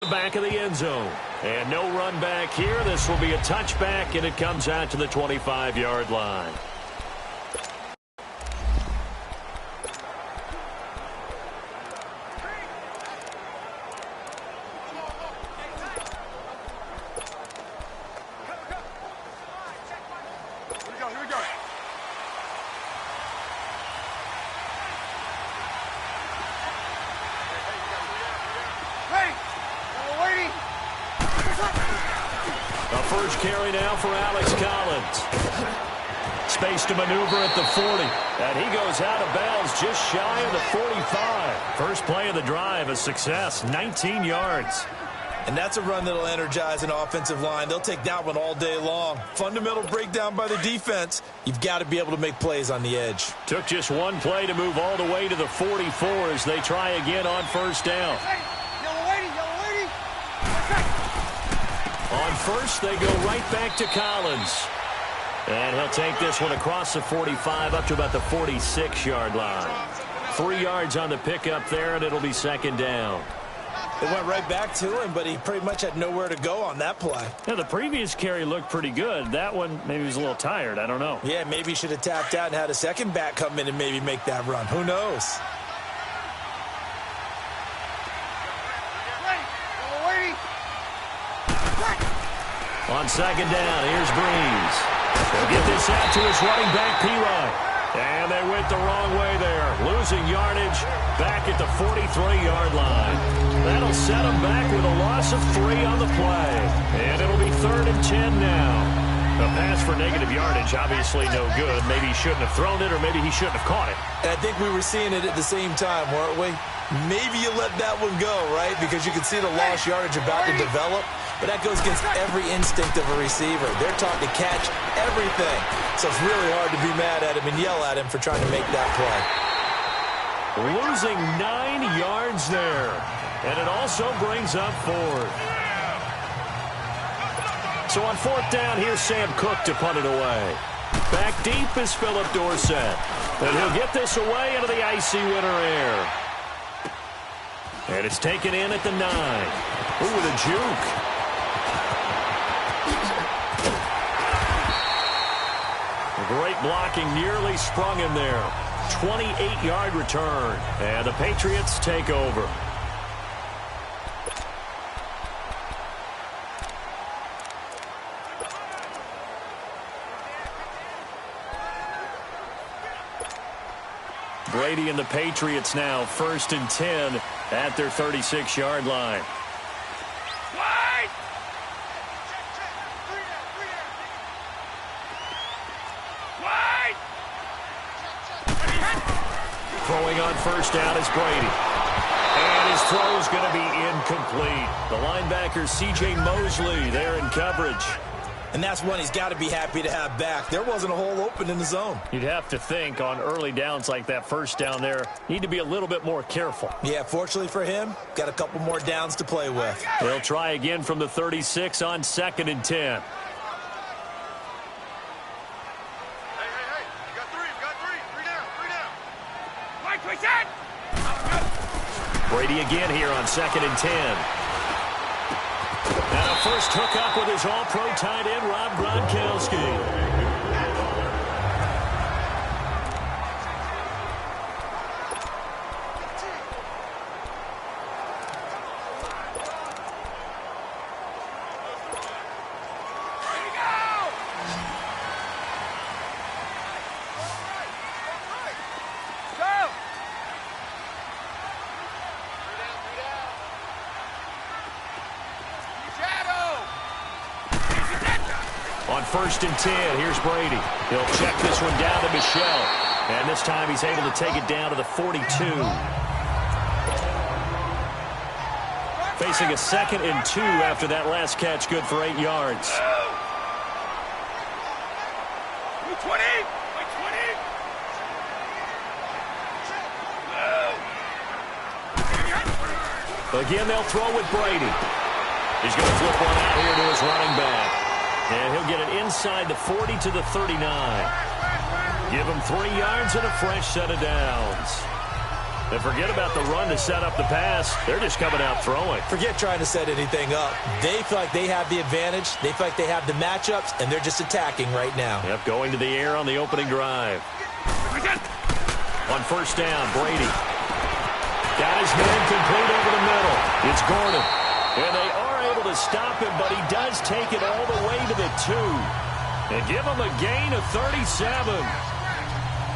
Back of the end zone. And no run back here. This will be a touchback, and it comes out to the 25-yard line. Carry now for Alex Collins. Space to maneuver at the 40. And he goes out of bounds just shy of the 45. First play of the drive, a success, 19 yards. And that's a run that'll energize an offensive line. They'll take that one all day long. Fundamental breakdown by the defense. You've got to be able to make plays on the edge. Took just one play to move all the way to the 44 as they try again on first down. On first, they go right back to Collins. And he'll take this one across the 45 up to about the 46-yard line. 3 yards on the pickup there, and it'll be second down. They went right back to him, but he pretty much had nowhere to go on that play. Yeah, the previous carry looked pretty good. That one, maybe he was a little tired. I don't know. Yeah, maybe he should have tapped out and had a second back come in and maybe make that run. Who knows? On second down, here's Breeze. He'll get this out to his running back, P-Rod. And they went the wrong way there. Losing yardage back at the 43-yard line. That'll set him back with a loss of 3 on the play. And it'll be 3rd and 10 now. A pass for negative yardage, obviously no good. Maybe he shouldn't have thrown it, or maybe he shouldn't have caught it. And I think we were seeing it at the same time, weren't we? Maybe you let that one go, right? Because you can see the lost yardage about to develop. But that goes against every instinct of a receiver. They're taught to catch everything. So it's really hard to be mad at him and yell at him for trying to make that play. Losing 9 yards there. And it also brings up 4th. So on 4th down, here's Sam Cook to punt it away. Back deep is Philip Dorsett. And he'll get this away into the icy winter air. And it's taken in at the 9. Ooh, with a juke. Great blocking, nearly sprung him there. 28-yard return. And the Patriots take over. Brady and the Patriots now 1st and 10 at their 36-yard line. Throwing on first down is Brady. And his throw's going to be incomplete. The linebacker, C.J. Mosley, there in coverage. And that's one he's got to be happy to have back. There wasn't a hole open in the zone. You'd have to think on early downs like that first down there, need to be a little bit more careful. Yeah, fortunately for him, got a couple more downs to play with. They'll try again from the 36 on 2nd and 10. Brady again here on 2nd and 10. And a first hookup with his all-pro tight end, Rob Gronkowski. On 1st and 10, here's Brady. He'll check this one down to Michel. And this time he's able to take it down to the 42. Facing a 2nd and 2 after that last catch, good for 8 yards. Again, they'll throw with Brady. He's going to flip one out here to his running back. And he'll get it inside the 40 to the 39. Give him 3 yards and a fresh set of downs. And forget about the run to set up the pass. They're just coming out throwing. Forget trying to set anything up. They feel like they have the advantage. They feel like they have the matchups, and they're just attacking right now. Yep, going to the air on the opening drive. On first down, Brady. Got his man complete over the middle. It's Gordon. And they are able to stop him, but he does take it all the way to the 2. And give him a gain of 37.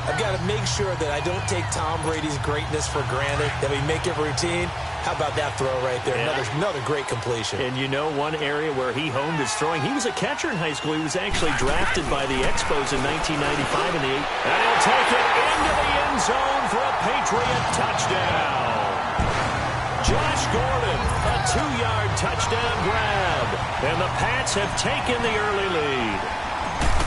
I've got to make sure that I don't take Tom Brady's greatness for granted, that we make it routine. How about that throw right there? Yeah. Another great completion. And you know one area where he honed his throwing? He was a catcher in high school. He was actually drafted by the Expos in 1995 in the 8th. And he'll take it into the end zone for a Patriot touchdown. Josh Gordon, a 2-yard touchdown grab. And the Pats have taken the early lead.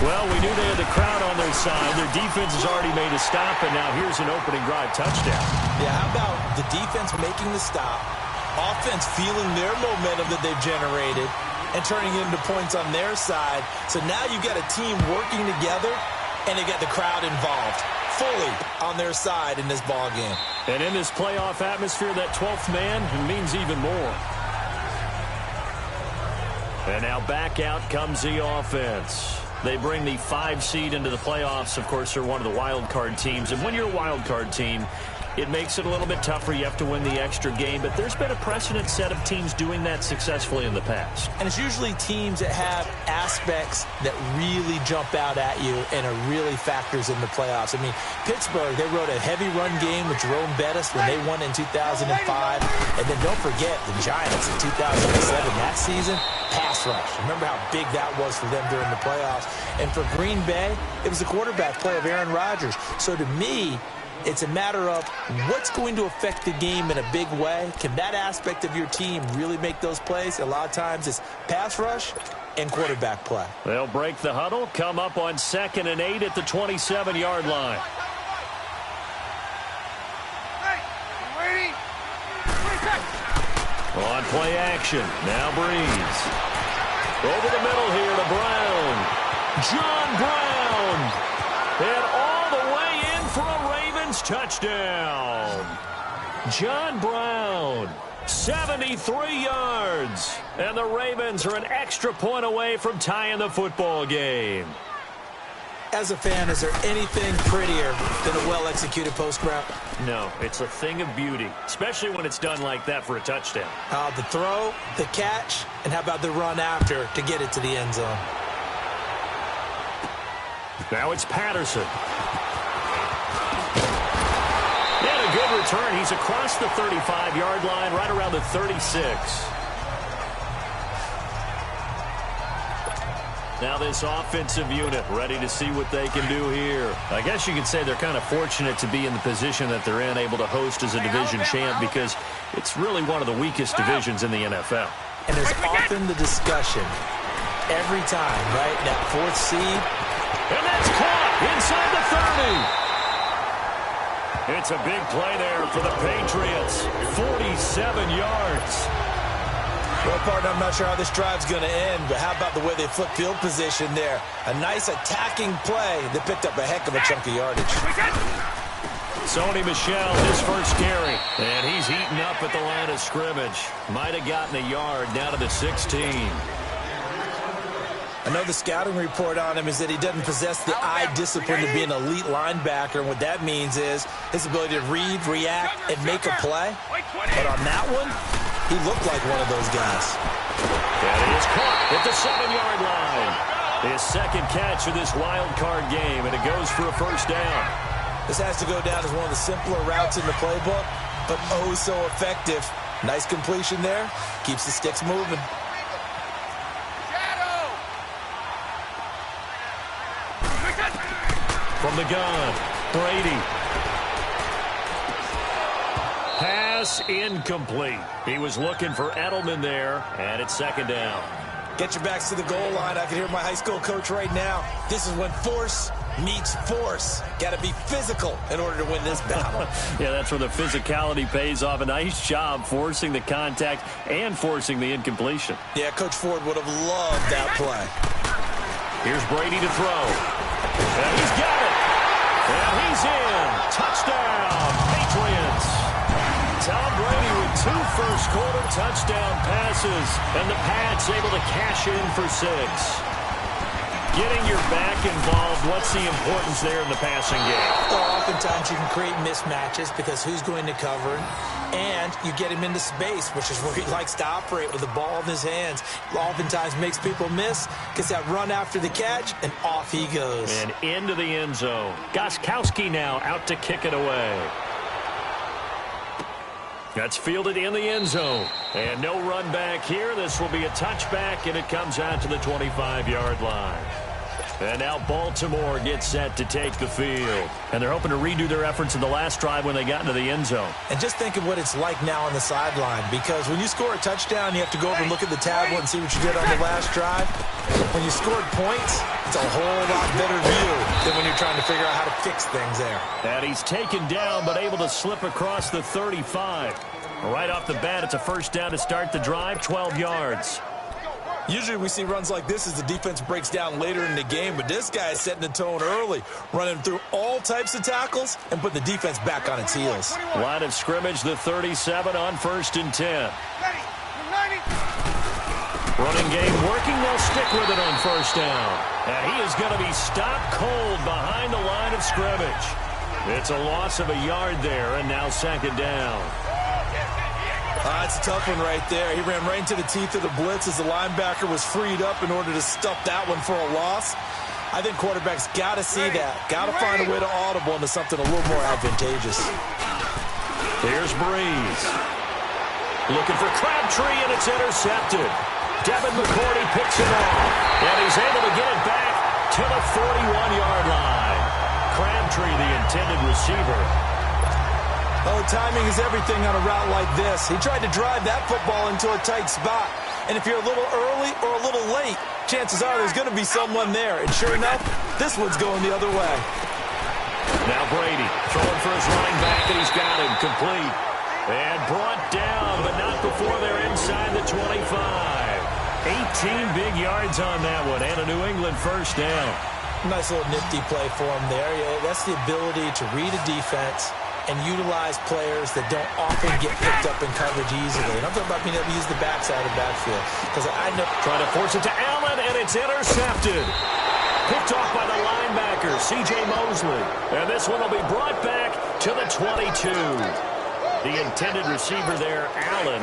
Well, we knew they had the crowd on their side. Their defense has already made a stop, and now here's an opening drive touchdown. Yeah, how about the defense making the stop, offense feeling their momentum that they've generated, and turning it into points on their side. So now you've got a team working together, and they got the crowd involved fully on their side in this ball game. And in this playoff atmosphere, that 12th man means even more. And now back out comes the offense. They bring the 5 seed into the playoffs. Of course, they're one of the wild card teams. And when you're a wild card team, it makes it a little bit tougher. You have to win the extra game. But there's been a precedent set of teams doing that successfully in the past. And it's usually teams that have aspects that really jump out at you and are really factors in the playoffs. I mean, Pittsburgh, they wrote a heavy run game with Jerome Bettis when they won in 2005. And then don't forget the Giants in 2007, that season, pass rush. Remember how big that was for them during the playoffs. And for Green Bay, it was the quarterback play of Aaron Rodgers. So to me, it's a matter of what's going to affect the game in a big way. Can that aspect of your team really make those plays? A lot of times it's pass rush and quarterback play. They'll break the huddle, come up on 2nd and 8 at the 27-yard line. On play action, now Breeze. Over the middle here to Brown. John Brown. And all the way in for a Ravens touchdown. John Brown, 73 yards. And the Ravens are an extra point away from tying the football game. As a fan, is there anything prettier than a well-executed post route? No, it's a thing of beauty, especially when it's done like that for a touchdown. The throw, the catch, and how about the run after to get it to the end zone? Now it's Patterson. And a good return. He's across the 35-yard line, right around the 36. Now this offensive unit ready to see what they can do here. I guess you could say they're kind of fortunate to be in the position that they're in, able to host as a division champ, because it's really one of the weakest divisions in the NFL. And there's often the discussion every time, right? That 4th seed. And that's caught inside the 30. It's a big play there for the Patriots. 47 yards. Well, partner, I'm not sure how this drive's going to end, but how about the way they flip field position there? A nice attacking play that picked up a heck of a chunk of yardage. Sony Michel, his first carry. And he's heating up at the line of scrimmage. Might have gotten a yard down to the 16. I know the scouting report on him is that he doesn't possess the eye discipline to be an elite linebacker. And what that means is his ability to read, react, and make a play. But on that one, he looked like one of those guys. And he is caught at the 7-yard line. His second catch of this wild card game, and it goes for a first down. This has to go down as one of the simpler routes in the playbook, but oh so effective. Nice completion there. Keeps the sticks moving. From the gun, Brady. Pass incomplete. He was looking for Edelman there, and it's 2nd down. Get your backs to the goal line. I can hear my high school coach right now. This is when force meets force. Got to be physical in order to win this battle. Yeah, that's where the physicality pays off. A nice job forcing the contact and forcing the incompletion. Yeah, Coach Ford would have loved that play. Here's Brady to throw. And he's got it. And he's in. Touchdown, Patriots. Tom Brady with 2 first-quarter touchdown passes, and the Pats able to cash in for 6. Getting your back involved, what's the importance there in the passing game? Well, oftentimes you can create mismatches because who's going to cover, and you get him into space, which is where he likes to operate with the ball in his hands. Oftentimes makes people miss, gets that run after the catch, and off he goes. And into the end zone. Gostkowski now out to kick it away. That's fielded in the end zone. And no run back here. This will be a touchback, and it comes out to the 25-yard line. And now Baltimore gets set to take the field. And they're hoping to redo their efforts in the last drive when they got into the end zone. And just think of what it's like now on the sideline, because when you score a touchdown, you have to go over and look at the tablet and see what you did on the last drive. When you scored points, it's a whole lot better view than when you're trying to figure out how to fix things there. And he's taken down, but able to slip across the 35. Right off the bat, it's a first down to start the drive, 12 yards. Usually we see runs like this as the defense breaks down later in the game, but this guy is setting the tone early, running through all types of tackles and put the defense back on its heels. Line of scrimmage, the 37 on 1st and 10. Running game working, they'll stick with it on 1st down. And he is going to be stopped cold behind the line of scrimmage. It's a loss of a yard there, and now 2nd down. That's a tough one right there. He ran right into the teeth of the blitz as the linebacker was freed up in order to stuff that one for a loss. I think quarterbacks got to see that. Got to find a way to audible into something a little more advantageous. Here's Breeze. Looking for Crabtree, and it's intercepted. Devin McCourty picks it off, and he's able to get it back to the 41-yard line. Crabtree, the intended receiver. Oh, timing is everything on a route like this. He tried to drive that football into a tight spot. And if you're a little early or a little late, chances are there's going to be someone there. And sure enough, this one's going the other way. Now Brady throwing for his running back, and he's got him complete. And brought down, but not before they're inside the 25. 18 big yards on that one, and a New England first down. Nice little nifty play for him there. Yeah, that's the ability to read a defense and utilize players that don't often get picked up in coverage easily. And I'm talking about being able to use the backside of the backfield. Because I know... Trying to force it to Allen, and it's intercepted. Picked off by the linebacker, C.J. Mosley. And this one will be brought back to the 22. The intended receiver there, Allen.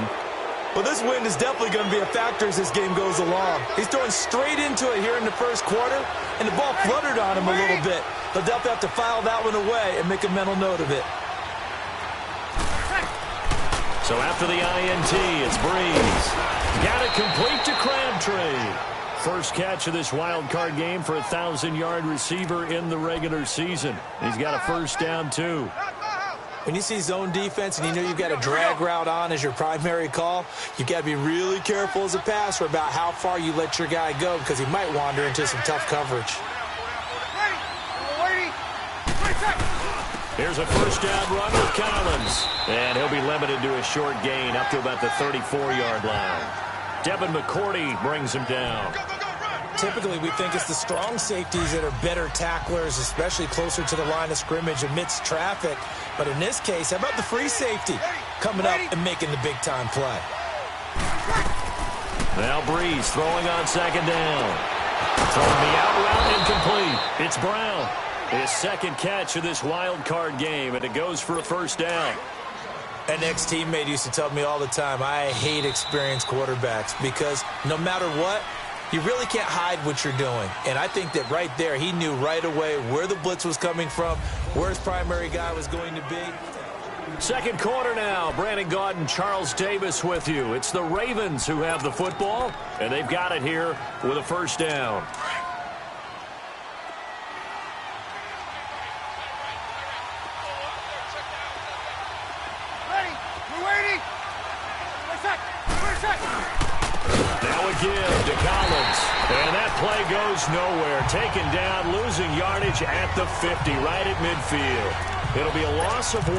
Well, this wind is definitely going to be a factor as this game goes along. He's throwing straight into it here in the first quarter, and the ball fluttered on him a little bit. They'll definitely have to file that one away and make a mental note of it. So after the INT, it's Breeze. Got it complete to Crabtree. First catch of this wild card game for a 1,000-yard receiver in the regular season. He's got a first down, too. When you see zone defense and you know you've got a drag route on as your primary call, you've got to be really careful as a passer about how far you let your guy go because he might wander into some tough coverage. Here's a first down run with Collins. And he'll be limited to a short gain up to about the 34-yard line. Devin McCourty brings him down. Typically, we think it's the strong safeties that are better tacklers, especially closer to the line of scrimmage amidst traffic. But in this case, how about the free safety coming up and making the big-time play? Now Breeze throwing on 2nd down. Throwing the out route incomplete. It's Brown. His second catch of this wild card game, and it goes for a first down. An ex-teammate used to tell me all the time, I hate experienced quarterbacks because no matter what, you really can't hide what you're doing. And I think that right there, he knew right away where the blitz was coming from, where his primary guy was going to be. Second quarter now. Brandon Gaudin, Charles Davis with you. It's the Ravens who have the football, and they've got it here with a first down. Now a give to Collins. And that play goes nowhere. Taken down, losing yardage at the 50, right at midfield. It'll be a loss of 1,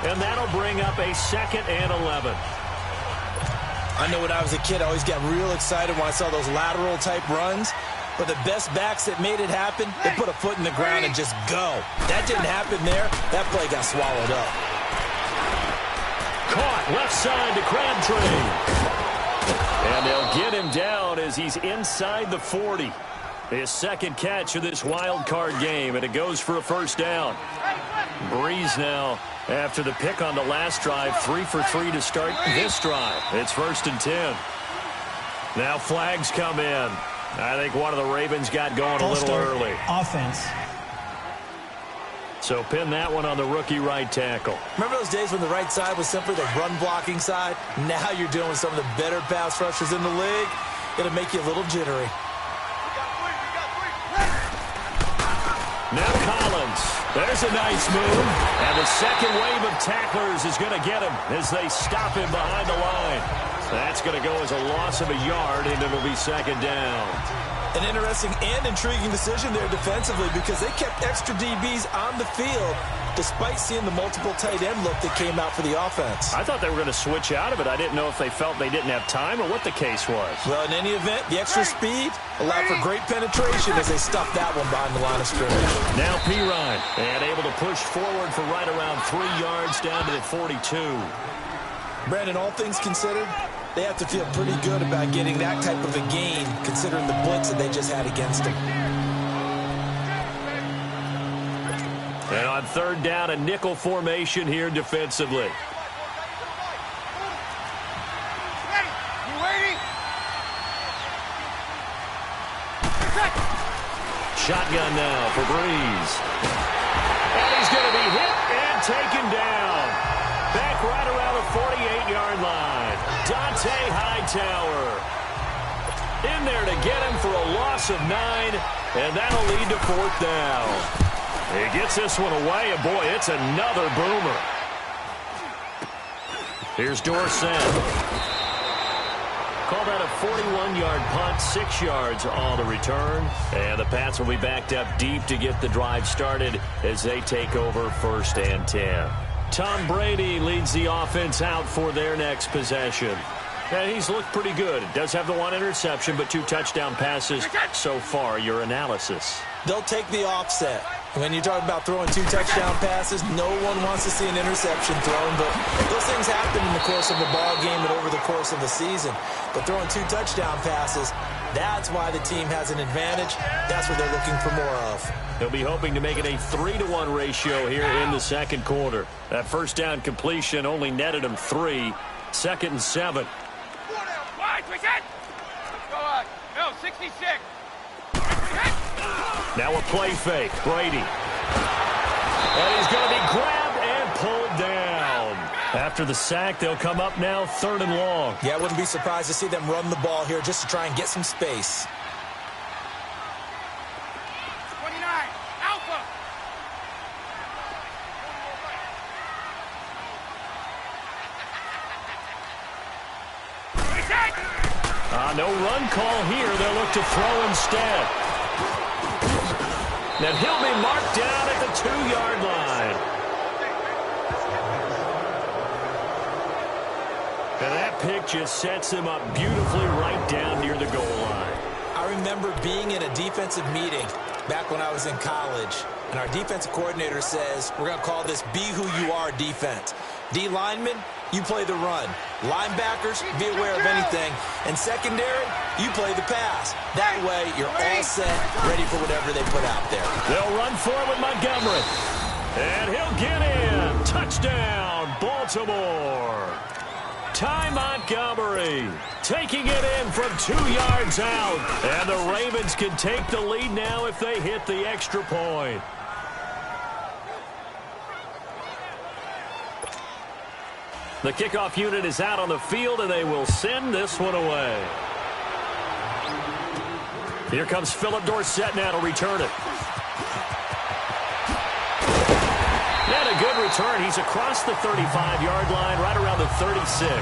and that'll bring up a 2nd and 11. I know when I was a kid, I always got real excited when I saw those lateral-type runs. But the best backs that made it happen, they put a foot in the ground and just go. That didn't happen there. That play got swallowed up. Caught left side to Crabtree. And they'll get him down as he's inside the 40. His second catch of this wild card game, and it goes for a first down. Breeze now, after the pick on the last drive, 3 for 3 to start this drive. It's 1st and 10. Now flags come in. I think one of the Ravens got going a little early. Offense. So pin that one on the rookie right tackle. Remember those days when the right side was simply the run-blocking side? Now you're dealing with some of the better pass rushers in the league. It'll make you a little jittery. Now Collins. There's a nice move. And the second wave of tacklers is going to get him as they stop him behind the line. That's going to go as a loss of a yard, and it'll be 2nd down. An interesting and intriguing decision there defensively because they kept extra DBs on the field despite seeing the multiple tight end look that came out for the offense. I thought they were going to switch out of it. I didn't know if they felt they didn't have time or what the case was. Well, in any event, the extra speed allowed for great penetration as they stuffed that one behind the line of scrimmage. Now Pirine, and able to push forward for right around 3 yards down to the 42. Brandon, all things considered, they have to feel pretty good about getting that type of a gain considering the blitz that they just had against them. And on 3rd down, a nickel formation here defensively. Shotgun now for Breeze. And he's going to be hit and taken down. Back right around the 48-yard line. Dante Hightower in there to get him for a loss of 9, and that'll lead to 4th down. He gets this one away, and boy, it's another boomer. Here's Dorsett. Call that a 41-yard punt, 6 yards on the return. And the Pats will be backed up deep to get the drive started as they take over 1st and 10. Tom Brady leads the offense out for their next possession. And he's looked pretty good. Does have the 1 interception, but 2 touchdown passes so far. Your analysis. They'll take the offset. When you're talking about throwing 2 touchdown passes, no one wants to see an interception thrown, but those things happen in the course of a ball game and over the course of the season. But throwing 2 touchdown passes, that's why the team has an advantage. That's what they're looking for more of. He'll be hoping to make it a 3-to-1 ratio here in the 2nd quarter. That first down completion only netted him 3. 2nd and 7. No, 66. Now a play fake. Brady. And he's going to be grabbed and pulled down. After the sack, they'll come up now 3rd and long. Yeah, I wouldn't be surprised to see them run the ball here just to try and get some space. 29, Alpha. No run call here. They'll look to throw instead. And he'll be marked down at the 2-yard line. And that pick just sets him up beautifully right down near the goal line. I remember being in a defensive meeting back when I was in college, and our defensive coordinator says, we're going to call this Be Who You Are defense. D linemen, you play the run. Linebackers, be aware of anything. And secondary, you play the pass. That way, you're all set, ready for whatever they put out there. They'll run forward with Montgomery. And he'll get in. Touchdown, Baltimore. Ty Montgomery taking it in from 2 yards out. And the Ravens can take the lead now if they hit the extra point. The kickoff unit is out on the field, and they will send this one away. Here comes Philip Dorsett now to return it. And a good return. He's across the 35-yard line, right around the 36.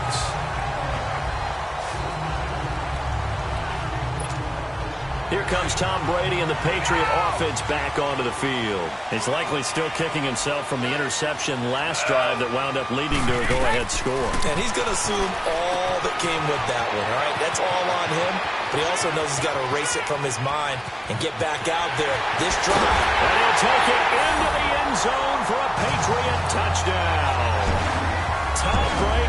Here comes Tom Brady and the Patriot offense back onto the field. He's likely still kicking himself from the interception last drive that wound up leading to a go-ahead score. And he's going to assume all that came with that one, all right? That's all on him, but he also knows he's got to erase it from his mind and get back out there this drive. And he'll take it into the end zone for a Patriot touchdown. Tom Brady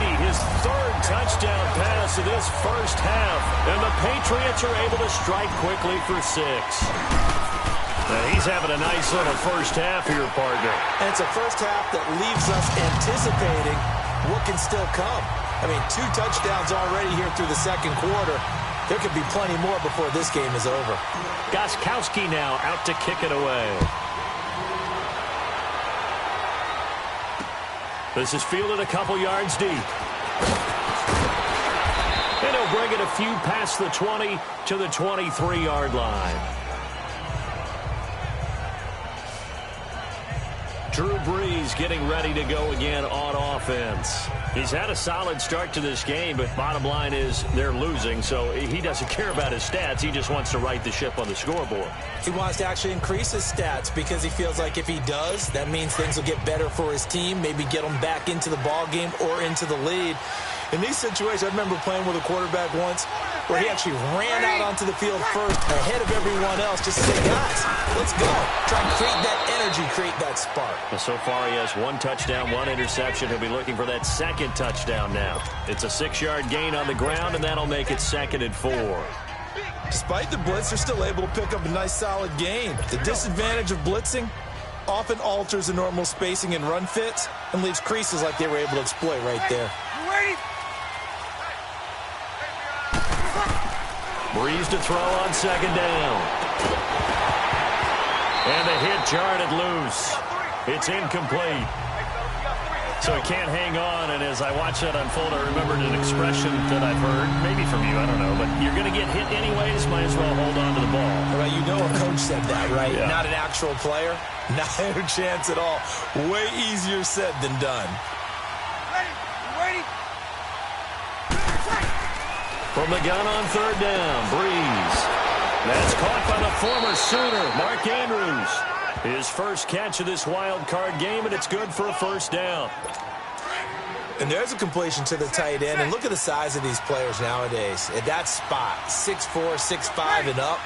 touchdown pass in this first half, and the Patriots are able to strike quickly for 6. Now he's having a nice little first half here, partner. And it's a first half that leaves us anticipating what can still come. I mean, 2 touchdowns already here through the second quarter. There could be plenty more before this game is over. Gostkowski now out to kick it away. This is fielded a couple yards deep. And he'll bring it a few past the 20 to the 23-yard line. Drew Brees getting ready to go again on offense. He's had a solid start to this game, but bottom line is they're losing, so he doesn't care about his stats. He just wants to right the ship on the scoreboard. He wants to actually increase his stats because he feels like if he does, that means things will get better for his team, maybe get them back into the ball game or into the lead. In these situations, I remember playing with a quarterback once where he actually ran out onto the field first ahead of everyone else just to say, guys, let's go. Try and create that energy, create that spark. Well, so far he has 1 touchdown, 1 interception. He'll be looking for that second touchdown now. It's a 6-yard gain on the ground, and that'll make it 2nd and 4. Despite the blitz, they're still able to pick up a nice, solid gain. The disadvantage of blitzing often alters the normal spacing and run fits and leaves creases like they were able to exploit right there. Brees to throw on 2nd down. And the hit jarred loose. It's incomplete. So he can't hang on, and as I watch that unfold, I remembered an expression that I've heard, maybe from you, I don't know, but you're going to get hit anyways, might as well hold on to the ball. Well, you know a coach said that, right? Yeah. Not an actual player. Not a chance at all. Way easier said than done. Ready? From the gun on 3rd down, Brees. That's caught by the former Sooner, Mark Andrews. His first catch of this wild card game, and it's good for a 1st down. And there's a completion to the tight end. And look at the size of these players nowadays. At that spot, 6'4", 6'5", and up.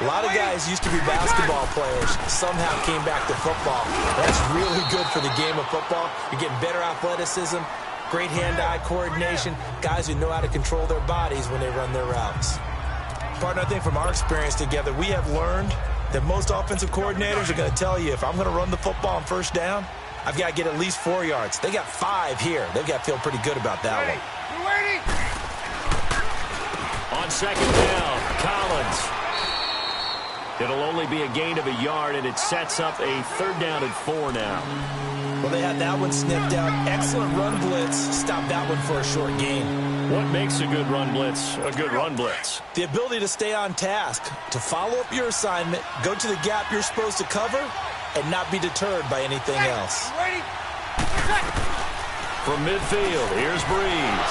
A lot of guys used to be basketball players, somehow came back to football. That's really good for the game of football. You're getting better athleticism, great hand-eye coordination, guys who know how to control their bodies when they run their routes. Partner, I think from our experience together, we have learned that most offensive coordinators are going to tell you, if I'm going to run the football on 1st down, I've got to get at least 4 yards. They got 5 here. They've got to feel pretty good about that one. On 2nd down, Collins. It'll only be a gain of a yard, and it sets up a 3rd down and 4 now. Well, they had that one sniffed out. Excellent run blitz. Stop that one for a short gain. What makes a good run blitz a good run blitz? The ability to stay on task, to follow up your assignment, go to the gap you're supposed to cover, and not be deterred by anything else. From midfield, here's Brees.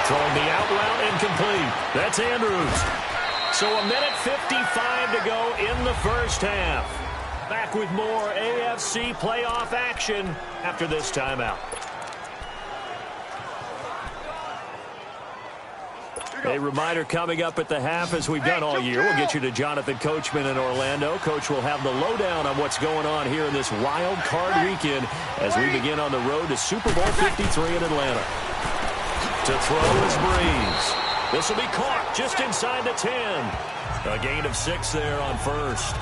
Throwing the out route incomplete. That's Andrews. So a minute 55 to go in the first half. Back with more AFC playoff action after this timeout. A reminder coming up at the half, as we've done all year. We'll get you to Jonathan Coachman in Orlando. Coach will have the lowdown on what's going on here in this wild card weekend as we begin on the road to Super Bowl 53 in Atlanta. To throw is Brees. This will be caught just inside the 10. A gain of 6 there on 1st.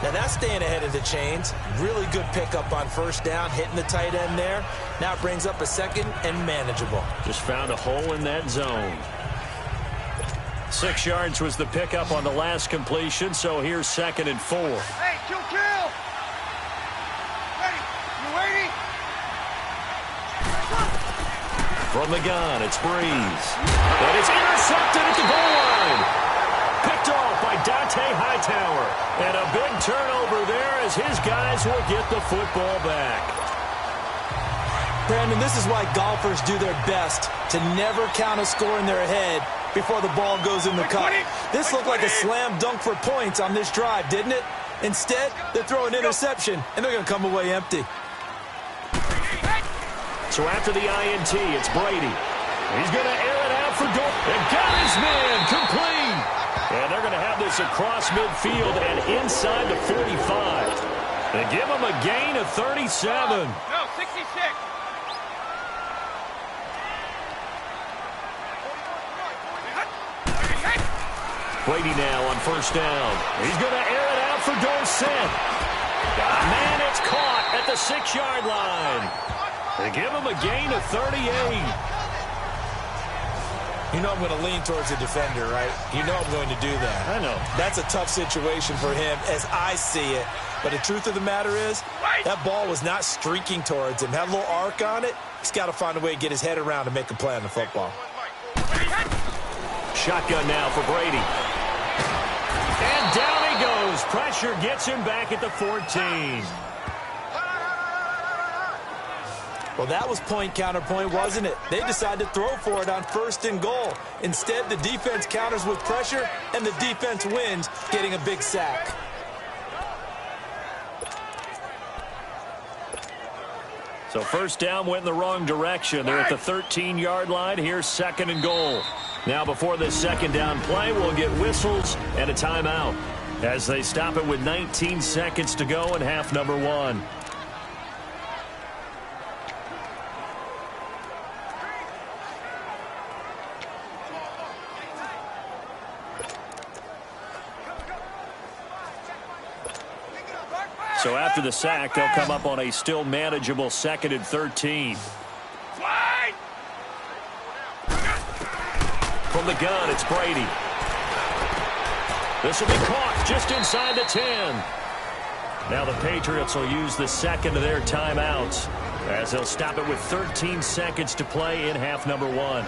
Now that's staying ahead of the chains. Really good pickup on 1st down, hitting the tight end there. Now it brings up a 2nd and manageable. Just found a hole in that zone. 6 yards was the pickup on the last completion, so here's 2nd and 4. Hey, kill. Ready? You waiting? From the gun, it's Brees. And it's intercepted at the goal line. Picked off by Dante Hightower. And a big turnover there as his guys will get the football back. Brandon, this is why golfers do their best to never count a score in their head before the ball goes in the cup. This looked like a slam dunk for points on this drive, didn't it? Instead, they're throwing interception, and they're going to come away empty. So after the INT, it's Brady. He's going to air it out for goal. And got his man complete. And they're going to have this across midfield and inside the 45. They give him a gain of 37. No, 66. Brady now on first down. He's going to air it out for Dorsett. Man, it's caught at the 6-yard line. They give him a gain of 38. You know I'm going to lean towards the defender, right? You know I'm going to do that. I know. That's a tough situation for him as I see it. But the truth of the matter is, that ball was not streaking towards him. Had a little arc on it. He's got to find a way to get his head around and make a play on the football. Shotgun now for Brady. And down he goes. Pressure gets him back at the 14. Well, that was point counterpoint, wasn't it? They decided to throw for it on 1st and goal. Instead, the defense counters with pressure, and the defense wins, getting a big sack. So first down went in the wrong direction. They're at the 13-yard line. Here's 2nd and goal. Now before this second down play, we'll get whistles and a timeout as they stop it with 19 seconds to go in half number 1. So after the sack, they'll come up on a still manageable 2nd and 13. From the gun, it's Brady. This will be caught just inside the 10. Now the Patriots will use the second of their timeouts as they'll stop it with 13 seconds to play in half number 1.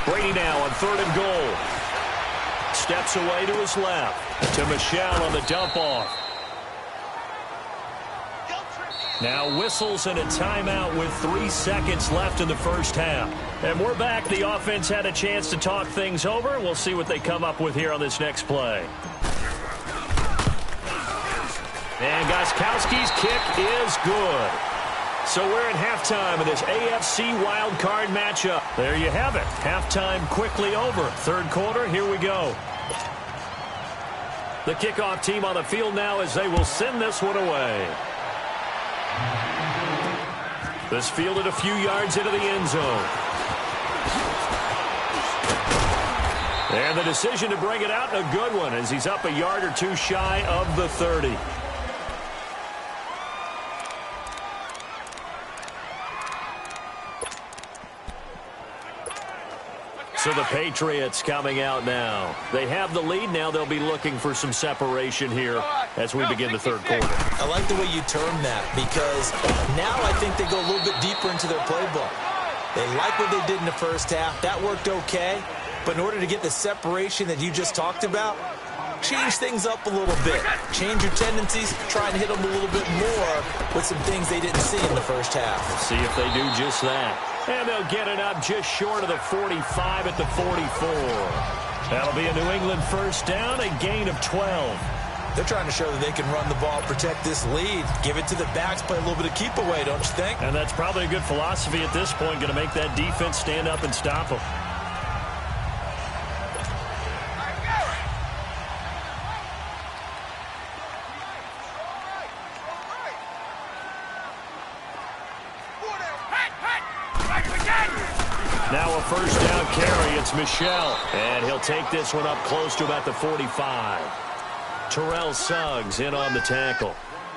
Brady now on 3rd and goal. Steps away to his left. To Michel on the dump off. Now whistles and a timeout with 3 seconds left in the first half. And we're back. The offense had a chance to talk things over. We'll see what they come up with here on this next play. And Gostkowski's kick is good. So we're at halftime of this AFC wildcard matchup. There you have it. Halftime quickly over. 3rd quarter, here we go. The kickoff team on the field now as they will send this one away. This fielded a few yards into the end zone. And the decision to bring it out, a good one, as he's up a yard or two shy of the 30. So the Patriots coming out now. They have the lead. Now they'll be looking for some separation here as we begin the 3rd quarter. I like the way you term that because now I think they go a little bit deeper into their playbook. They like what they did in the first half. That worked okay. But in order to get the separation that you just talked about, change things up a little bit. Change your tendencies. Try and hit them a little bit more with some things they didn't see in the first half. Let's see if they do just that. And they'll get it up just short of the 45 at the 44. That'll be a New England first down, a gain of 12. They're trying to show that they can run the ball, protect this lead. Give it to the backs, play a little bit of keep away, don't you think? And that's probably a good philosophy at this point, going to make that defense stand up and stop them. Now a first down carry. It's Michel. And he'll take this one up close to about the 45. Terrell Suggs in on the tackle.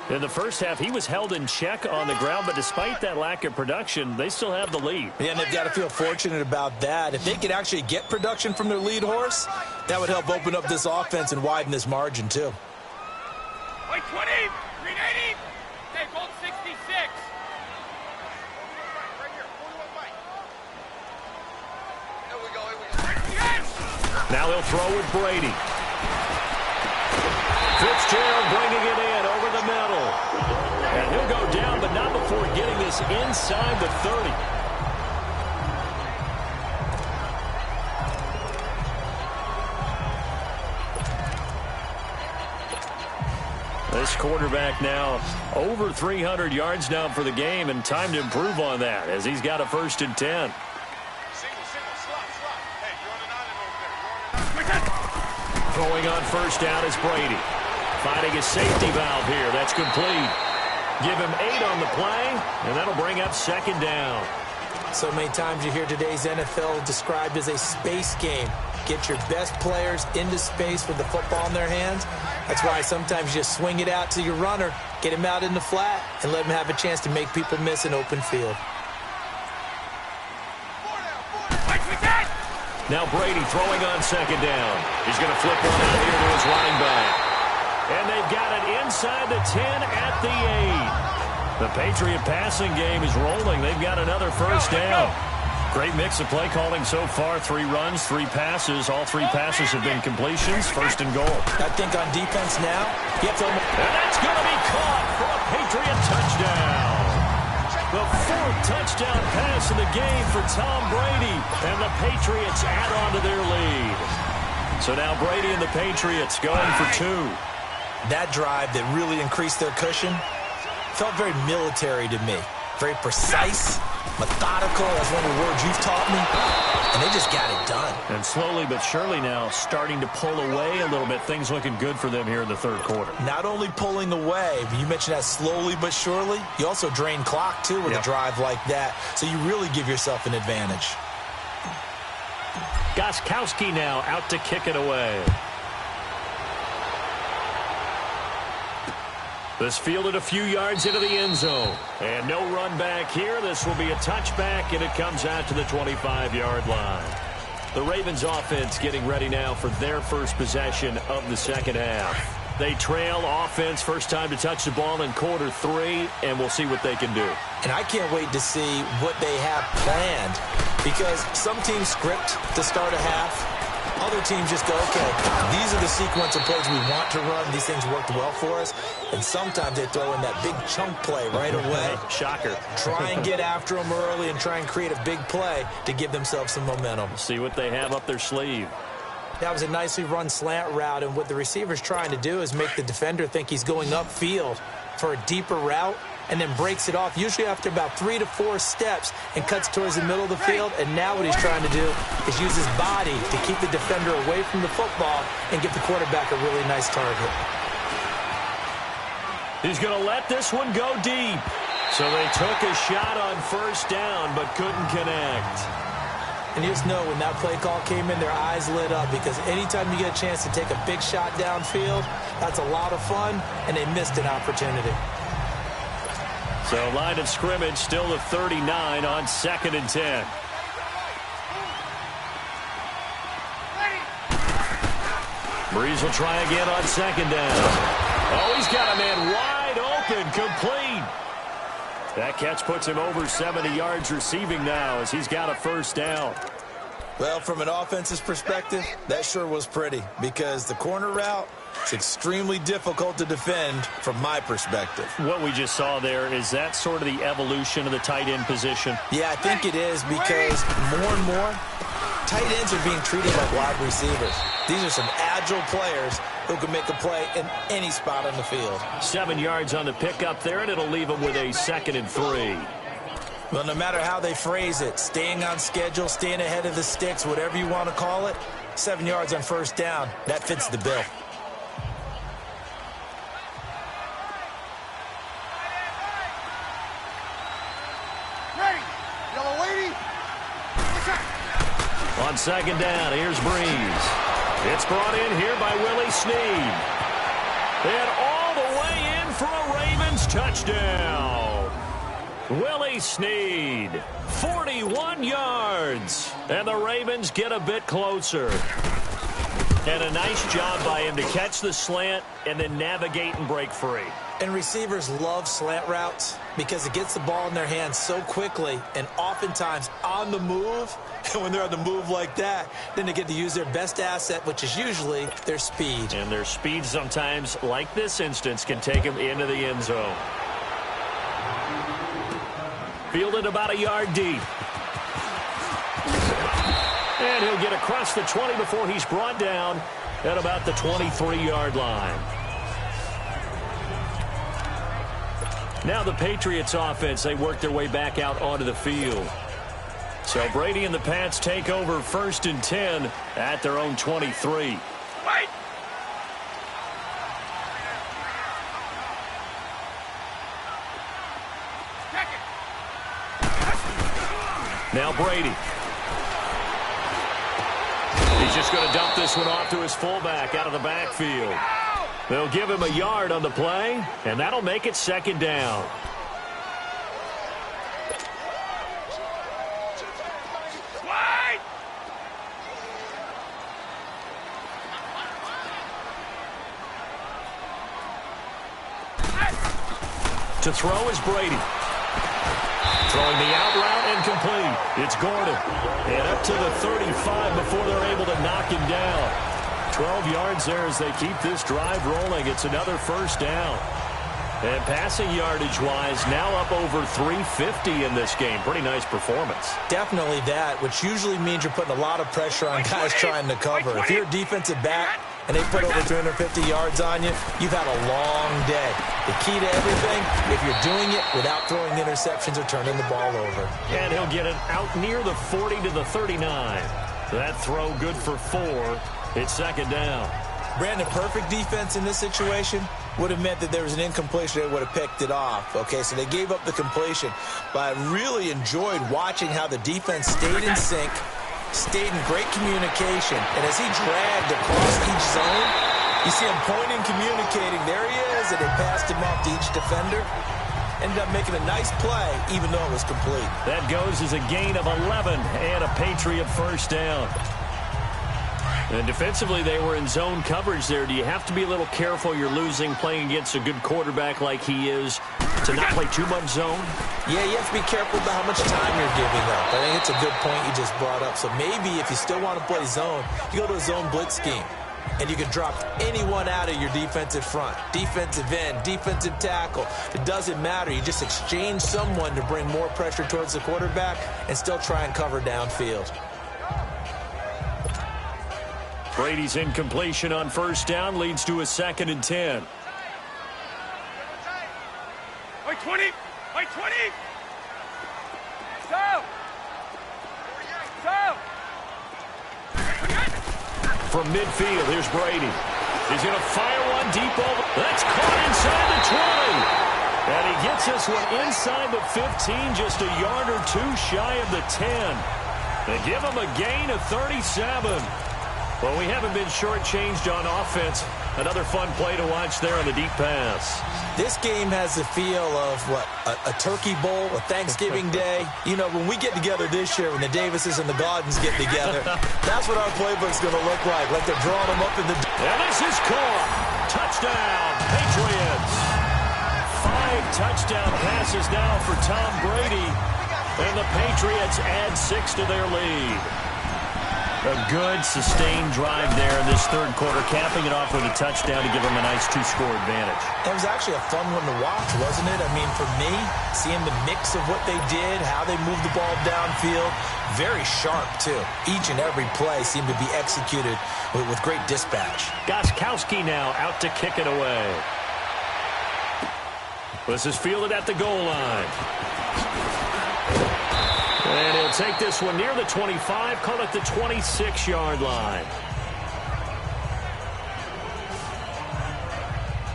In the first half, he was held in check on the ground, but despite that lack of production, they still have the lead. Yeah, and they've got to feel fortunate about that. If they could actually get production from their lead horse, that would help open up this offense and widen this margin, too. Wait, 20, 380, okay, gold 66. Now he'll throw with Brady. Fitzgerald bringing it in over the middle. And he'll go down, but not before getting this inside the 30. This quarterback now over 300 yards now for the game, and time to improve on that as he's got a 1st and 10. Throwing on 1st down is Brady. Finding a safety valve here. That's complete. Give him 8 on the play, and that'll bring up 2nd down. So many times you hear today's NFL described as a space game. Get your best players into space with the football in their hands. That's why sometimes you just swing it out to your runner, get him out in the flat, and let him have a chance to make people miss an open field. Now Brady throwing on 2nd down. He's going to flip one out here to his running back. And they've got it inside the 10 at the 8. The Patriot passing game is rolling. They've got another 1st down. Great mix of play calling so far. 3 runs, 3 passes. All 3 passes have been completions. 1st and goal. I think on defense now, you have to... And that's going to be caught for a Patriot touchdown. The 4th touchdown pass in the game for Tom Brady. And the Patriots add on to their lead. So now Brady and the Patriots going for 2. That drive that really increased their cushion felt very military to me. Very precise, methodical. That's one of the words you've taught me. And they just got it done. And slowly but surely now starting to pull away a little bit. Things looking good for them here in the 3rd quarter. Not only pulling away, but you mentioned that slowly but surely. You also drain clock, too, with a drive like that. So you really give yourself an advantage. Gostkowski now out to kick it away. This fielded a few yards into the end zone. And no run back here. This will be a touchback, and it comes out to the 25-yard line. The Ravens offense getting ready now for their first possession of the 2nd half. They trail offense, first time to touch the ball in quarter 3, and we'll see what they can do. And I can't wait to see what they have planned, because some teams script to start a half. Other teams just go, okay, these are the sequence of plays we want to run. These things worked well for us. And sometimes they throw in that big chunk play right away. Shocker. Try and get after them early and try and create a big play to give themselves some momentum. See what they have up their sleeve. That was a nicely run slant route, and what the receiver's trying to do is make the defender think he's going upfield for a deeper route, and then breaks it off, usually after about 3 to 4 steps, and cuts towards the middle of the field. And now what he's trying to do is use his body to keep the defender away from the football and give the quarterback a really nice target. He's going to let this one go deep. So they took a shot on 1st down, but couldn't connect. And you just know when that play call came in, their eyes lit up, because anytime you get a chance to take a big shot downfield, that's a lot of fun, and they missed an opportunity. So line of scrimmage still the 39 on 2nd and 10. Breeze will try again on 2nd down. Oh, he's got a man wide open, complete. That catch puts him over 70 yards receiving now as he's got a 1st down. Well, from an offensive perspective, that sure was pretty, because the corner route, it's extremely difficult to defend from my perspective. What we just saw there, is that sort of the evolution of the tight end position? Yeah, I think it is, because more and more, tight ends are being treated like wide receivers. These are some agile players who can make a play in any spot on the field. 7 yards on the pickup there, and it'll leave them with a 2nd and 3. Well, no matter how they phrase it, staying on schedule, staying ahead of the sticks, whatever you want to call it, 7 yards on 1st down, that fits the bill. On 2nd down, here's Breeze. It's brought in here by Willie Snead. And all the way in for a Ravens touchdown. Willie Snead, 41 yards. And the Ravens get a bit closer. And a nice job by him to catch the slant and then navigate and break free. And receivers love slant routes because it gets the ball in their hands so quickly and oftentimes on the move. And when they're on the move like that, then they get to use their best asset, which is usually their speed. And their speed sometimes, like this instance, can take them into the end zone. Fielded about a yard deep. And he'll get across the 20 before he's brought down at about the 23-yard line. Now the Patriots offense, they work their way back out onto the field. So Brady and the Pats take over 1st and 10 at their own 23. Wait! Now Brady. He's just going to dump this one off to his fullback out of the backfield. They'll give him a yard on the play, and that'll make it 2nd down. To throw is Brady. Throwing the out route and complete. It's Gordon. And up to the 35 before they're able to knock him down. 12 yards there as they keep this drive rolling. It's another 1st down. And passing yardage-wise, now up over 350 in this game. Pretty nice performance. Definitely that, which usually means you're putting a lot of pressure on guys trying to cover. If you're a defensive back and they put over 350 yards on you, you've had a long day. The key to everything, if you're doing it without throwing interceptions or turning the ball over. And he'll get it out near the 40 to the 39. That throw good for 4. It's 2nd down. Brandon, perfect defense in this situation would have meant that there was an incompletion. They would have picked it off. Okay, so they gave up the completion. But I really enjoyed watching how the defense stayed in sync, stayed in great communication. And as he dragged across each zone, you see him pointing, communicating. There he is, and they passed him off to each defender. Ended up making a nice play, even though it was complete. That goes as a gain of 11 and a Patriot 1st down. And defensively, they were in zone coverage there. Do you have to be a little careful? You're losing playing against a good quarterback like he is to not play too much zone? Yeah, you have to be careful about how much time you're giving up. I think it's a good point you just brought up. So maybe if you still want to play zone, you go to a zone blitz scheme. And you can drop anyone out of your defensive front. Defensive end, defensive tackle. It doesn't matter. You just exchange someone to bring more pressure towards the quarterback and still try and cover downfield. Brady's incompletion on 1st down leads to a 2nd and 10. Wait, 20! Wait, 20! Go! Go! From midfield, here's Brady. He's going to fire one deep over. That's caught inside the 20. And he gets this one inside the 15, just a yard or 2 shy of the 10. They give him a gain of 37. Well, we haven't been shortchanged on offense. Another fun play to watch there on the deep pass. This game has the feel of, what, a turkey bowl, a Thanksgiving day. You know, when we get together this year, when the Davises and the Gaudens get together, that's what our playbook's going to look like they're drawing them up in the... And this is caught. Touchdown, Patriots. 5 touchdown passes now for Tom Brady. And the Patriots add 6 to their lead. A good, sustained drive there in this 3rd quarter, capping it off with a touchdown to give them a nice 2-score advantage. It was actually a fun one to watch, wasn't it? I mean, for me, seeing the mix of what they did, how they moved the ball downfield, very sharp, too. Each and every play seemed to be executed with great dispatch. Gostkowski now out to kick it away. This is fielded at the goal line. And he'll take this one near the 25, call it the 26-yard line.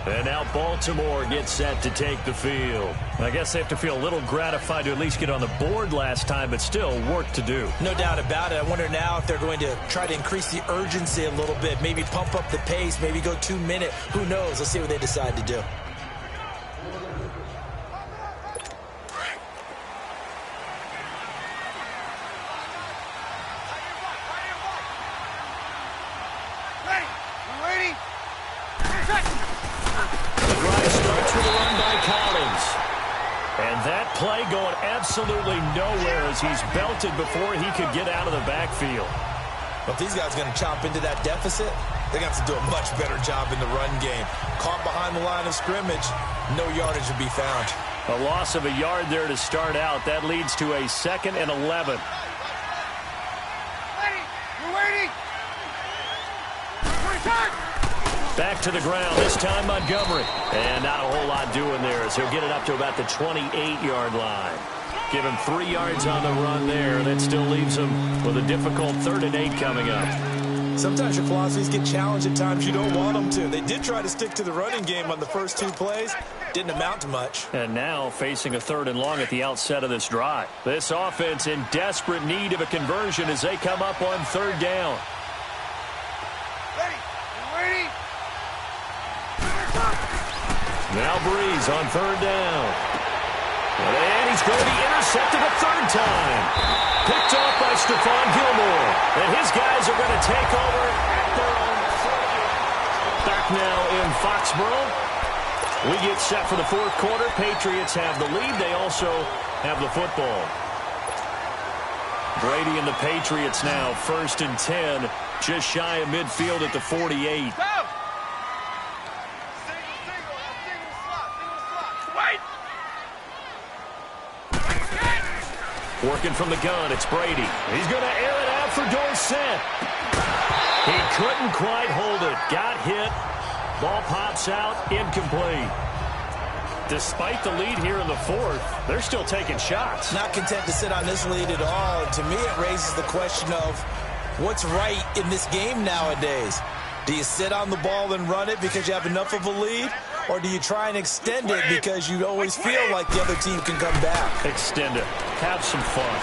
And now Baltimore gets set to take the field. I guess they have to feel a little gratified to at least get on the board last time, but still work to do. No doubt about it. I wonder now if they're going to try to increase the urgency a little bit, maybe pump up the pace, maybe go 2-minute. Who knows? Let's see what they decide to do. Play going absolutely nowhere as he's belted before he could get out of the backfield. Well, if these guys are going to chop into that deficit, they're going to have to do a much better job in the run game. Caught behind the line of scrimmage, no yardage to be found. A loss of a yard there to start out. That leads to a 2nd and 11. We're waiting! Back to the ground, this time Montgomery. And not a whole lot doing there as he'll get it up to about the 28-yard line. Give him 3 yards on the run there. That still leaves him with a difficult 3rd and 8 coming up. Sometimes your philosophies get challenged at times you don't want them to. They did try to stick to the running game on the first 2 plays. Didn't amount to much. And now facing a 3rd and long at the outset of this drive. This offense in desperate need of a conversion as they come up on 3rd down. Ready? Now Breeze on 3rd down. And he's going to be intercepted a 3rd time. Picked off by Stephon Gilmore. And his guys are going to take over at their own 30. Back now in Foxborough. We get set for the 4th quarter. Patriots have the lead. They also have the football. Brady and the Patriots now 1st and 10. Just shy of midfield at the 48. Working from the gun, it's Brady. He's going to air it out for Dorsett. He couldn't quite hold it. Got hit. Ball pops out, incomplete. Despite the lead here in the 4th, they're still taking shots. Not content to sit on this lead at all. And to me, it raises the question of what's right in this game nowadays. Do you sit on the ball and run it because you have enough of a lead? Or do you try and extend it because you always feel like the other team can come back? Extend it. Have some fun.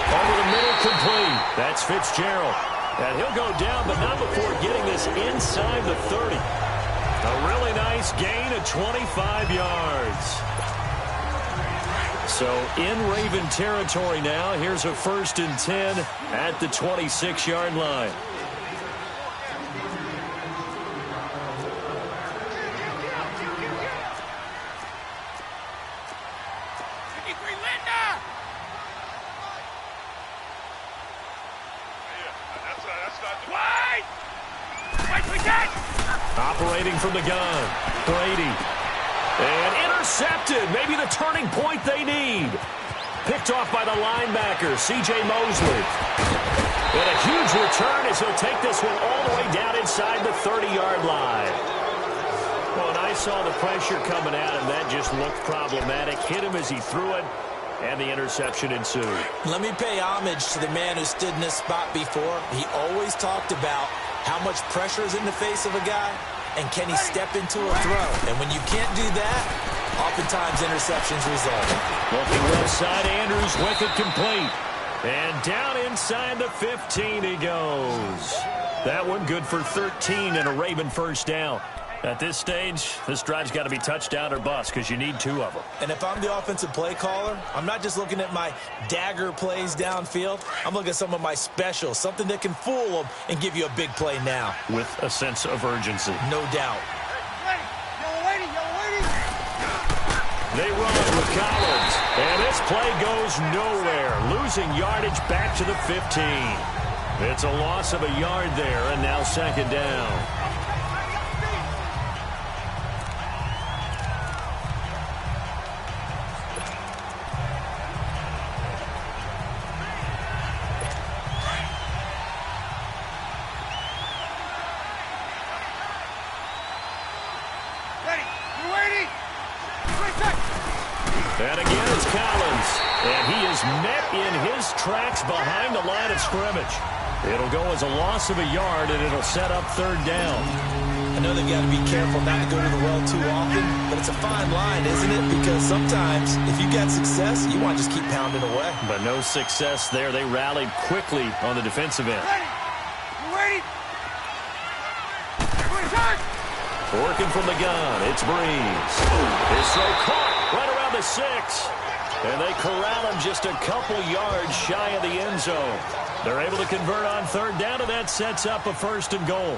Over the middle, complete. That's Fitzgerald. And he'll go down, but not before getting this inside the 30. A really nice gain of 25 yards. So in Raven territory now. Here's a 1st and 10 at the 26-yard line. Operating from the gun, Brady. And intercepted. Maybe the turning point they need. Picked off by the linebacker, C.J. Mosley. And a huge return as he'll take this one all the way down inside the 30-yard line. Well, when I saw the pressure coming at him, that just looked problematic. Hit him as he threw it, and the interception ensued. Let me pay homage to the man who stood in this spot before. He always talked about how much pressure is in the face of a guy, and can he step into a throw? And when you can't do that, oftentimes interceptions result. Looking left side, Andrews with it complete. And down inside the 15 he goes. That one good for 13 and a Raven 1st down. At this stage, this drive's got to be touchdown or bust because you need 2 of them. And if I'm the offensive play caller, I'm not just looking at my dagger plays downfield. I'm looking at some of my specials, something that can fool them and give you a big play now. With a sense of urgency. No doubt. Yellow lady. They run with Collins. And this play goes nowhere. Losing yardage back to the 15. It's a loss of a yard there, and now 2nd down. And again, it's Collins. And he is met in his tracks behind the line of scrimmage. It'll go as a loss of a yard, and it'll set up 3rd down. I know they've got to be careful not to go to the well too often, but it's a fine line, isn't it? Because sometimes, if you got success, you want to just keep pounding away. But no success there. They rallied quickly on the defensive end. Ready? Working from the gun, it's Breeze. His throw caught right around the 6. And they corral him just a couple yards shy of the end zone. They're able to convert on 3rd down, and that sets up a 1st and goal.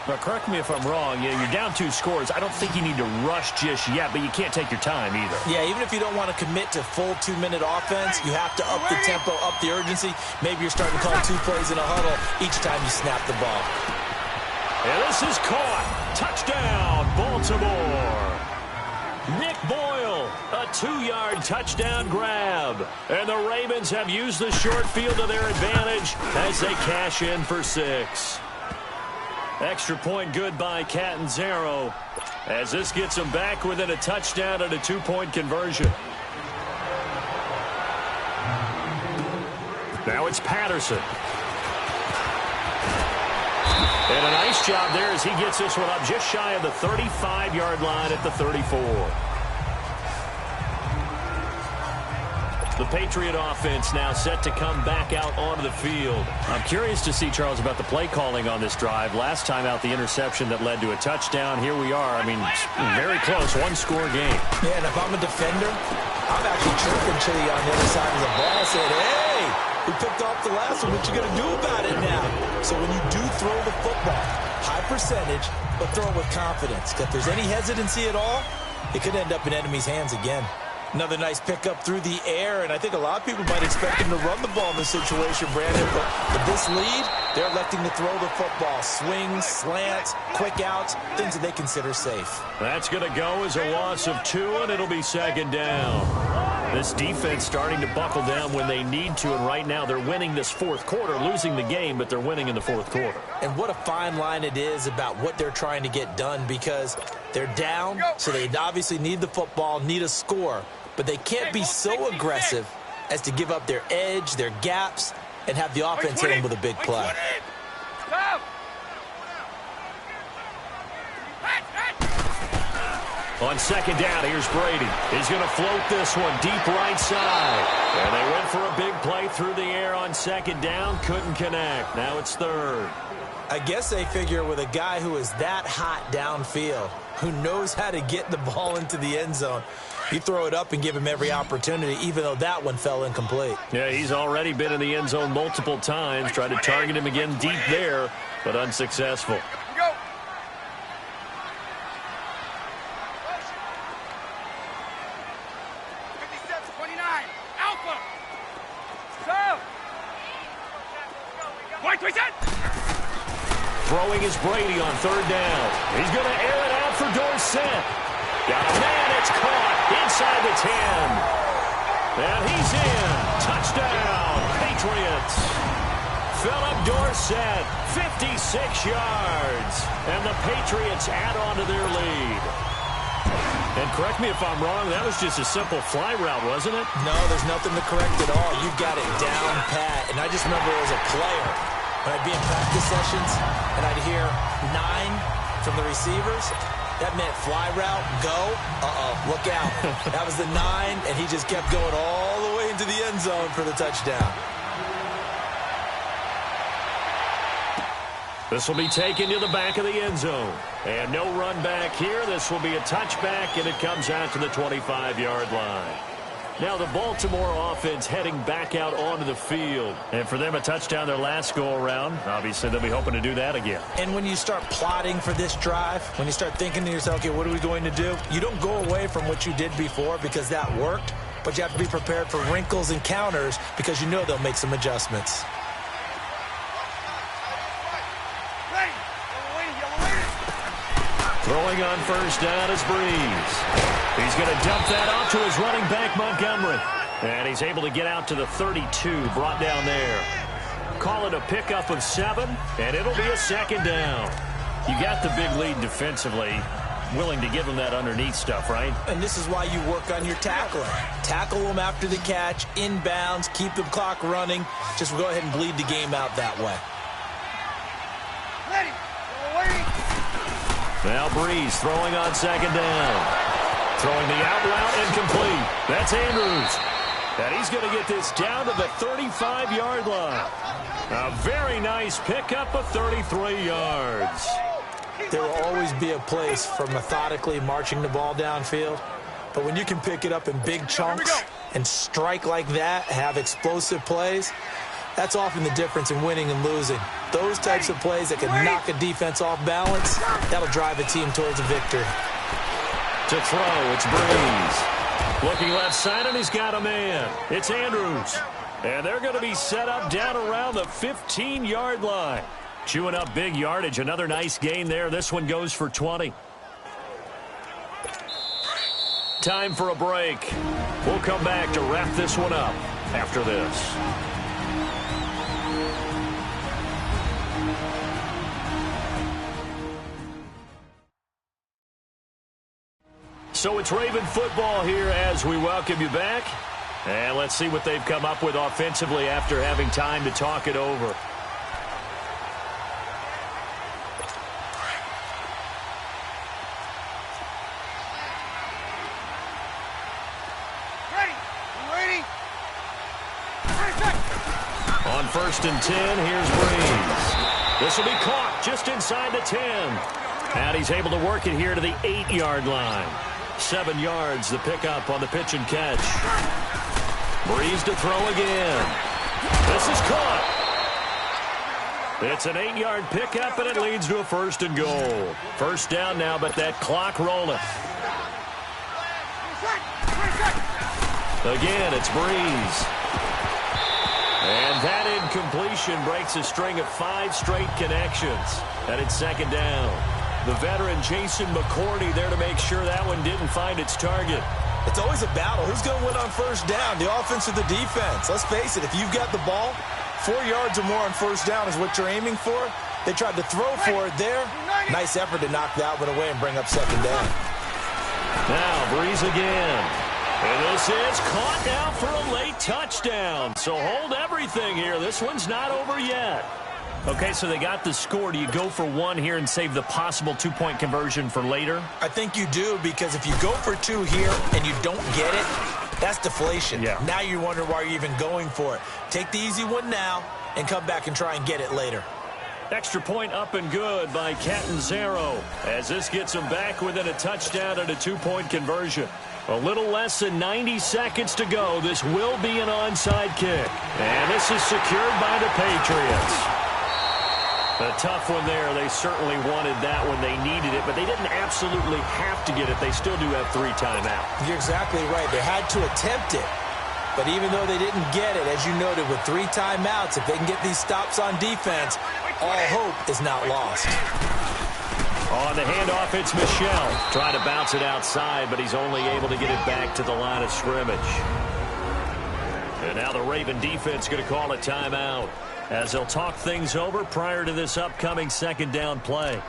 Now, correct me if I'm wrong. You're down 2 scores. I don't think you need to rush just yet, but you can't take your time either. Yeah, even if you don't want to commit to full 2-minute offense, you have to up the tempo, up the urgency. Maybe you're starting to call 2 plays in a huddle each time you snap the ball. And this is caught. Touchdown, Baltimore. Nick Boyle, a 2-yard touchdown grab. And the Ravens have used the short field to their advantage as they cash in for 6. Extra point good by Catanzaro, as this gets them back within a touchdown and a 2-point conversion. Now it's Patterson. And a nice job there as he gets this one up just shy of the 35-yard line at the 34. The Patriot offense now set to come back out onto the field. I'm curious to see, Charles, about the play calling on this drive. Last time out, the interception that led to a touchdown. Here we are. I mean, very close, one-score game. Yeah, and if I'm a defender, I'm actually chirping Chili on the other side of the ball, saying, hey, we picked off the last one. What you going to do about it now? So when you do throw the football, high percentage, but throw it with confidence. If there's any hesitancy at all, it could end up in enemy's hands again. Another nice pickup through the air, and I think a lot of people might expect him to run the ball in this situation, Brandon, but with this lead, they're electing to throw the football. Swings, slants, quick outs, things that they consider safe. That's going to go as a loss of 2, and it'll be second down. This defense starting to buckle down when they need to, and right now they're winning this fourth quarter, losing the game, but they're winning in the fourth quarter. And what a fine line it is about what they're trying to get done, because they're down, so they obviously need the football, need a score, but they can't be so aggressive as to give up their edge, their gaps, and have the offense hit them with a big play. On second down, here's Brady. He's going to float this one deep right side. And they went for a big play through the air on second down. Couldn't connect. Now it's third. I guess they figure with a guy who is that hot downfield, who knows how to get the ball into the end zone, you throw it up and give him every opportunity, even though that one fell incomplete. Yeah, he's already been in the end zone multiple times. Tried to target him again deep there, but unsuccessful. Throwing is Brady on third down. He's going to air it out for Dorsett. Got a man, it's caught inside the 10. And he's in. Touchdown, Patriots. Philip Dorsett, 56 yards. And the Patriots add on to their lead. And correct me if I'm wrong, that was just a simple fly route, wasn't it? No, there's nothing to correct at all. You've got it down pat. And I just remember as a player, when I'd be in practice sessions and I'd hear 9 from the receivers, that meant fly route, go, look out. That was the 9, and he just kept going all the way into the end zone for the touchdown. This will be taken to the back of the end zone. And no run back here. This will be a touchback, and it comes out to the 25-yard line. Now the Baltimore offense heading back out onto the field. And for them, a touchdown their last go-around. Obviously, they'll be hoping to do that again. And when you start plotting for this drive, when you start thinking to yourself, okay, what are we going to do? You don't go away from what you did before because that worked, but you have to be prepared for wrinkles and counters because you know they'll make some adjustments. Throwing on first down is Breeze. He's going to dump that off to his running back, Montgomery. And he's able to get out to the 32, brought down there. Call it a pickup of 7, and it'll be a second down. You got the big lead defensively. Willing to give them that underneath stuff, right? And this is why you work on your tackling. Tackle them after the catch, inbounds, keep the clock running. Just go ahead and bleed the game out that way. Now Breeze throwing on second down. Throwing the out route incomplete. That's Andrews. And he's going to get this down to the 35-yard line. A very nice pickup of 33 yards. There will always be a place for methodically marching the ball downfield. But when you can pick it up in big chunks and strike like that, have explosive plays, that's often the difference in winning and losing. Those types of plays that can knock a defense off balance, that'll drive a team towards a victory. To throw, it's Breeze. Looking left side, and he's got a man. It's Andrews. And they're going to be set up down around the 15-yard line. Chewing up big yardage. Another nice gain there. This one goes for 20. Time for a break. We'll come back to wrap this one up after this. So it's Raven football here as we welcome you back. And let's see what they've come up with offensively after having time to talk it over. Ready? On 1st and 10, here's Breeze. This will be caught just inside the 10. And he's able to work it here to the 8-yard line. 7 yards, the pickup on the pitch and catch. Breeze to throw again. This is caught. It's an 8-yard pickup, and it leads to a 1st and goal. 1st down now, but that clock rolling. Again, it's Breeze. And that incompletion breaks a string of 5 straight connections. And it's 2nd down. The veteran Jason McCourty there to make sure that one didn't find its target. It's always a battle. Who's going to win on 1st down, the offense or the defense? Let's face it, if you've got the ball, 4 yards or more on 1st down is what you're aiming for. They tried to throw for it there. Nice effort to knock that one away and bring up 2nd down. Now, Breeze again. And this is caught now for a late touchdown. So hold everything here. This one's not over yet. Okay, so they got the score. Do you go for 1 here and save the possible 2-point conversion for later? I think you do, because if you go for 2 here and you don't get it, that's deflation. Yeah. Now you wonder why you're even going for it. Take the easy one now and come back and try and get it later. Extra point up and good by Catanzaro, as this gets them back within a touchdown and a 2-point conversion. A little less than 90 seconds to go. This will be an onside kick. And this is secured by the Patriots. A tough one there. They certainly wanted that when they needed it, but they didn't absolutely have to get it. They still do have 3 timeouts. You're exactly right. They had to attempt it. But even though they didn't get it, as you noted, with 3 timeouts, if they can get these stops on defense, all hope is not lost. On the handoff, it's Michel. Trying to bounce it outside, but he's only able to get it back to the line of scrimmage. And now the Raven defense going to call a timeout, as they'll talk things over prior to this upcoming 2nd down play.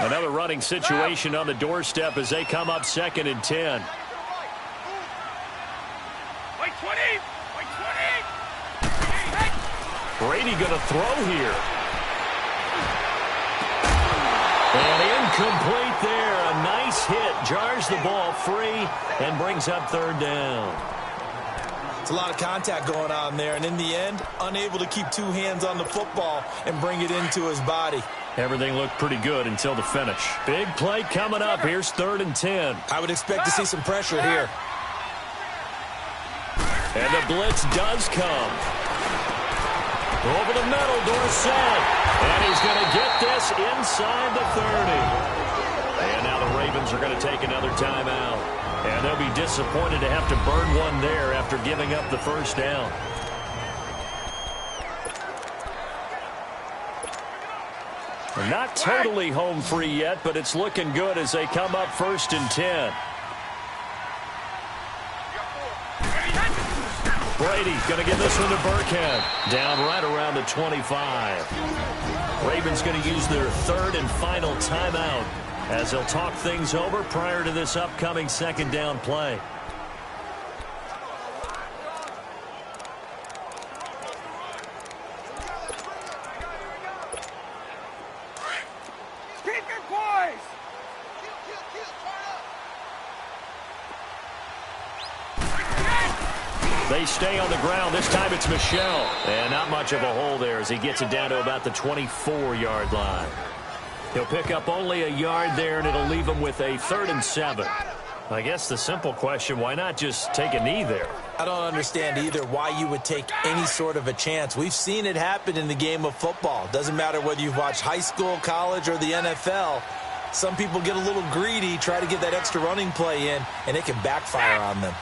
Another running situation on the doorstep as they come up 2nd and 10. Brady going to throw here. And incomplete there. A nice hit. Jars the ball free and brings up 3rd down. It's a lot of contact going on there, and in the end, unable to keep 2 hands on the football and bring it into his body. Everything looked pretty good until the finish. Big play coming up. Here's 3rd and 10. I would expect to see some pressure here. And the blitz does come. Over the middle, Dorsett. And he's going to get this inside the 30. And now the Ravens are going to take another timeout. And they'll be disappointed to have to burn one there after giving up the 1st down. Not totally home free yet, but it's looking good as they come up 1st and 10. Brady going to give this one to Burkhead. Down right around the 25. Ravens going to use their 3rd and final timeout as they'll talk things over prior to this upcoming 2nd down play. Keep your poise! They stay on the ground. This time it's Michel. And not much of a hole there as he gets it down to about the 24-yard line. He'll pick up only a yard there, and it'll leave him with a 3rd and 7. I guess the simple question, why not just take a knee there? I don't understand either why you would take any sort of a chance. We've seen it happen in the game of football. Doesn't matter whether you've watched high school, college, or the NFL. Some people get a little greedy, try to get that extra running play in, and it can backfire on them.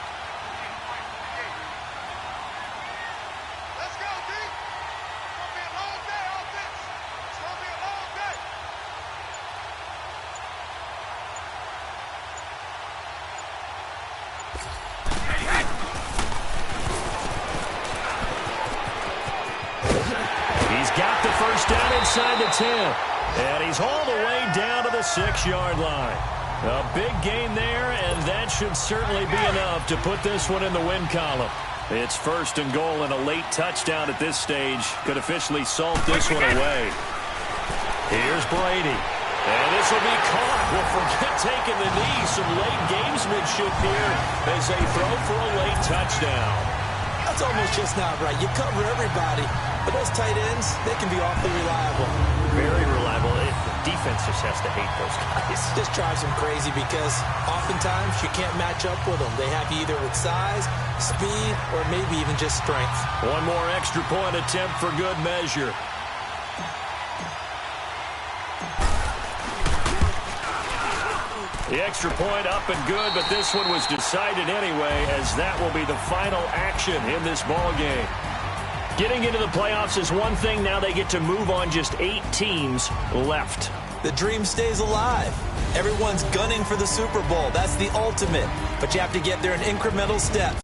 He's got first down inside the 10. And he's hauled away down to the 6-yard line. A big gain there, and that should certainly be enough to put this one in the win column. It's first and goal, and a late touchdown at this stage could officially salt this one away. Here's Brady. And this will be caught. Well, forget taking the knee. Some late gamesmanship here as they throw for a late touchdown. That's almost just not right. You cover everybody, but those tight ends, they can be awfully reliable. Very reliable. The defense just has to hate those guys. Just drives them crazy because oftentimes you can't match up with them. They have you either with size, speed, or maybe even just strength. One more extra point attempt for good measure. The extra point up and good, but this one was decided anyway, as that will be the final action in this ball game. Getting into the playoffs is one thing. Now they get to move on. Just 8 teams left. The dream stays alive. Everyone's gunning for the Super Bowl. That's the ultimate. But you have to get there in incremental steps.